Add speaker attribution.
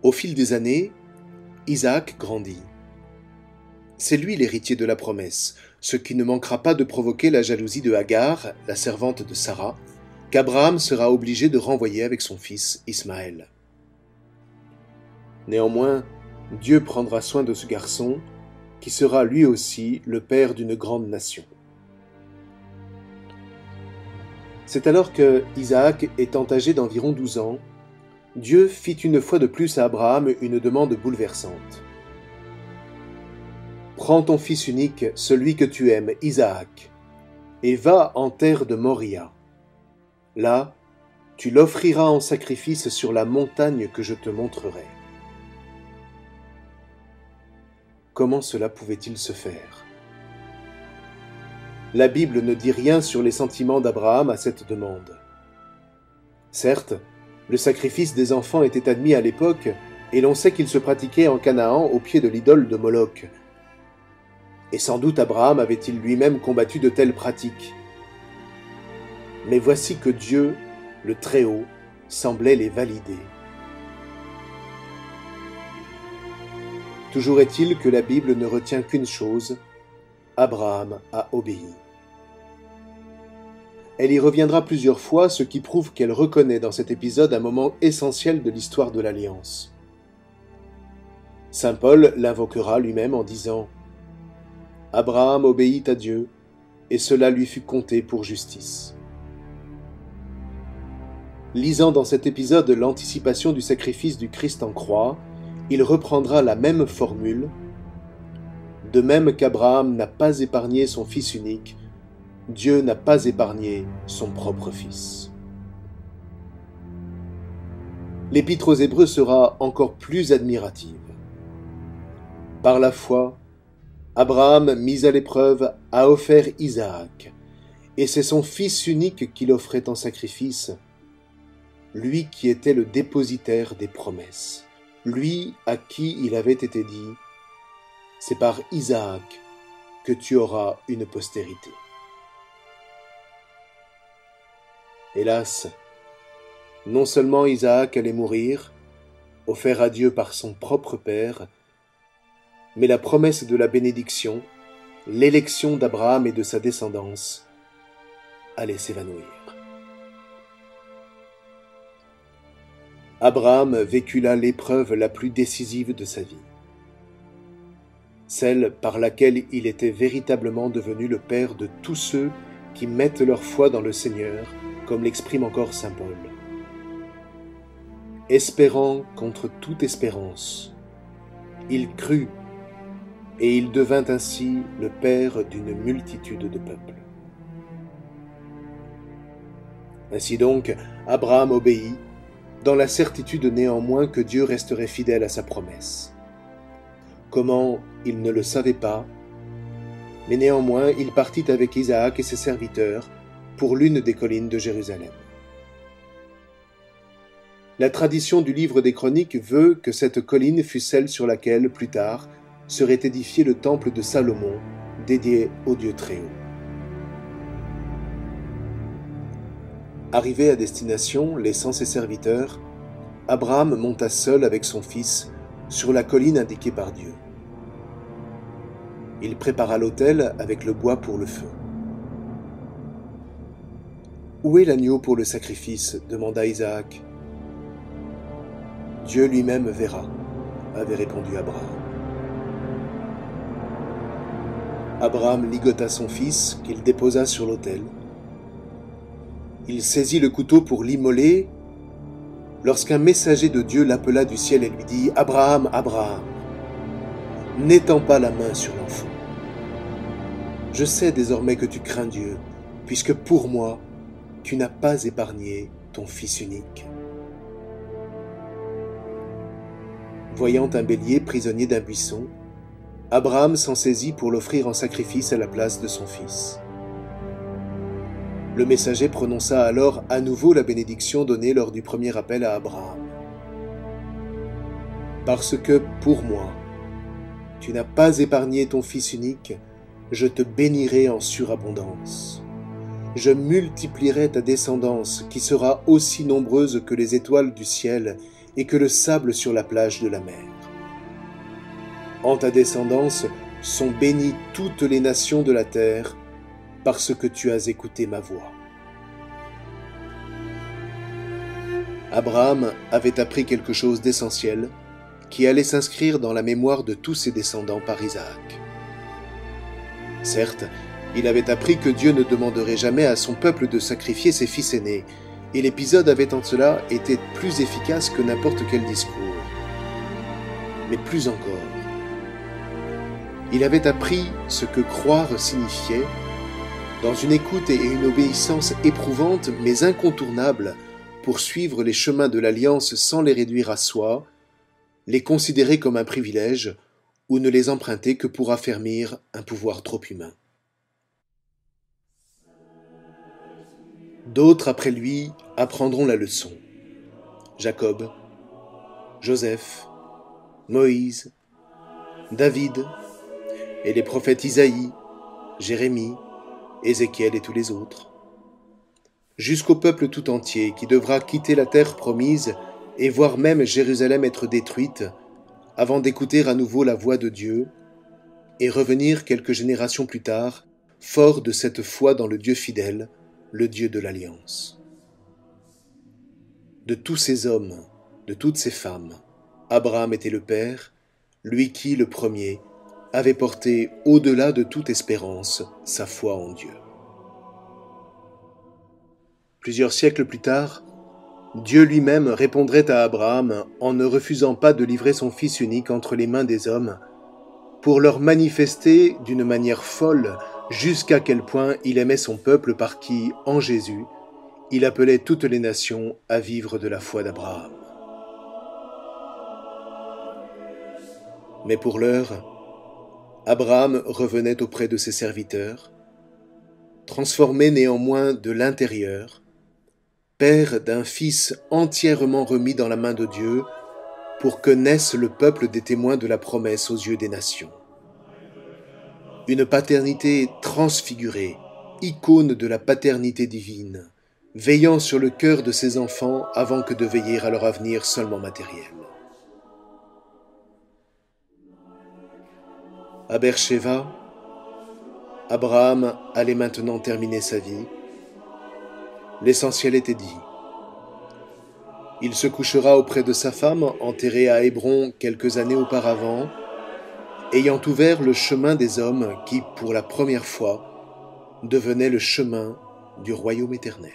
Speaker 1: Au fil des années, Isaac grandit. C'est lui l'héritier de la promesse, ce qui ne manquera pas de provoquer la jalousie de Agar, la servante de Sarah, qu'Abraham sera obligé de renvoyer avec son fils Ismaël. Néanmoins, Dieu prendra soin de ce garçon, qui sera lui aussi le père d'une grande nation. C'est alors que Isaac étant âgé d'environ 12 ans, Dieu fit une fois de plus à Abraham une demande bouleversante. « Prends ton fils unique, celui que tu aimes, Isaac, et va en terre de Moria. Là, tu l'offriras en sacrifice sur la montagne que je te montrerai. » Comment cela pouvait-il se faire? La Bible ne dit rien sur les sentiments d'Abraham à cette demande. Certes, le sacrifice des enfants était admis à l'époque, et l'on sait qu'il se pratiquait en Canaan au pied de l'idole de Moloch. Et sans doute Abraham avait-il lui-même combattu de telles pratiques. Mais voici que Dieu, le Très-Haut, semblait les valider. Toujours est-il que la Bible ne retient qu'une chose, Abraham a obéi. Elle y reviendra plusieurs fois, ce qui prouve qu'elle reconnaît dans cet épisode un moment essentiel de l'histoire de l'Alliance. Saint Paul l'invoquera lui-même en disant « Abraham obéit à Dieu, et cela lui fut compté pour justice. » Lisant dans cet épisode l'anticipation du sacrifice du Christ en croix, il reprendra la même formule. De même qu'Abraham n'a pas épargné son fils unique, Dieu n'a pas épargné son propre fils. L'Épître aux Hébreux sera encore plus admirative. Par la foi, Abraham, mis à l'épreuve, a offert Isaac, et c'est son fils unique qu'il offrait en sacrifice, lui qui était le dépositaire des promesses, lui à qui il avait été dit « C'est par Isaac que tu auras une postérité. » Hélas, non seulement Isaac allait mourir, offert à Dieu par son propre père, mais la promesse de la bénédiction, l'élection d'Abraham et de sa descendance, allait s'évanouir. Abraham vécut là l'épreuve la plus décisive de sa vie, celle par laquelle il était véritablement devenu le père de tous ceux qui mettent leur foi dans le Seigneur, comme l'exprime encore saint Paul. Espérant contre toute espérance, il crut, et il devint ainsi le père d'une multitude de peuples. Ainsi donc, Abraham obéit, dans la certitude néanmoins que Dieu resterait fidèle à sa promesse. Comment, il ne le savait pas, mais néanmoins il partit avec Isaac et ses serviteurs pour l'une des collines de Jérusalem. La tradition du livre des Chroniques veut que cette colline fût celle sur laquelle, plus tard, serait édifié le temple de Salomon, dédié au Dieu Très-Haut. Arrivé à destination, laissant ses serviteurs, Abraham monta seul avec son fils sur la colline indiquée par Dieu. Il prépara l'autel avec le bois pour le feu. « Où est l'agneau pour le sacrifice » demanda Isaac. « Dieu lui-même verra » avait répondu Abraham. Abraham ligota son fils, qu'il déposa sur l'autel. Il saisit le couteau pour l'immoler, lorsqu'un messager de Dieu l'appela du ciel et lui dit « Abraham, Abraham, n'étends pas la main sur l'enfant. Je sais désormais que tu crains Dieu, puisque pour moi, tu n'as pas épargné ton fils unique. » Voyant un bélier prisonnier d'un buisson, Abraham s'en saisit pour l'offrir en sacrifice à la place de son fils. Le messager prononça alors à nouveau la bénédiction donnée lors du premier appel à Abraham. « Parce que, pour moi, tu n'as pas épargné ton fils unique, je te bénirai en surabondance. je multiplierai ta descendance, qui sera aussi nombreuse que les étoiles du ciel et que le sable sur la plage de la mer. En ta descendance sont bénies toutes les nations de la terre, parce que tu as écouté ma voix. Abraham avait appris quelque chose d'essentiel, qui allait s'inscrire dans la mémoire de tous ses descendants par Isaac. Certes, il avait appris que Dieu ne demanderait jamais à son peuple de sacrifier ses fils aînés, et l'épisode avait en cela été plus efficace que n'importe quel discours. Mais plus encore, il avait appris ce que croire signifiait, dans une écoute et une obéissance éprouvantes mais incontournables pour suivre les chemins de l'alliance sans les réduire à soi, les considérer comme un privilège ou ne les emprunter que pour affermir un pouvoir trop humain. D'autres après lui apprendront la leçon. Jacob, Joseph, Moïse, David, et les prophètes Isaïe, Jérémie, Ézéchiel et tous les autres. Jusqu'au peuple tout entier qui devra quitter la terre promise et voir même Jérusalem être détruite avant d'écouter à nouveau la voix de Dieu et revenir quelques générations plus tard, fort de cette foi dans le Dieu fidèle, le Dieu de l'Alliance. De tous ces hommes, de toutes ces femmes, Abraham était le père, lui qui, le premier, avait porté au-delà de toute espérance sa foi en Dieu. Plusieurs siècles plus tard, Dieu lui-même répondrait à Abraham en ne refusant pas de livrer son fils unique entre les mains des hommes, pour leur manifester d'une manière folle jusqu'à quel point il aimait son peuple par qui, en Jésus, il appelait toutes les nations à vivre de la foi d'Abraham. Mais pour l'heure, Abraham revenait auprès de ses serviteurs, transformé néanmoins de l'intérieur, père d'un fils entièrement remis dans la main de Dieu, pour que naisse le peuple des témoins de la promesse aux yeux des nations. Une paternité transfigurée, icône de la paternité divine, veillant sur le cœur de ses enfants avant que de veiller à leur avenir seulement matériel. À Beersheba, Abraham allait maintenant terminer sa vie. L'essentiel était dit. Il se couchera auprès de sa femme, enterrée à Hébron quelques années auparavant, ayant ouvert le chemin des hommes qui, pour la première fois, devenait le chemin du royaume éternel.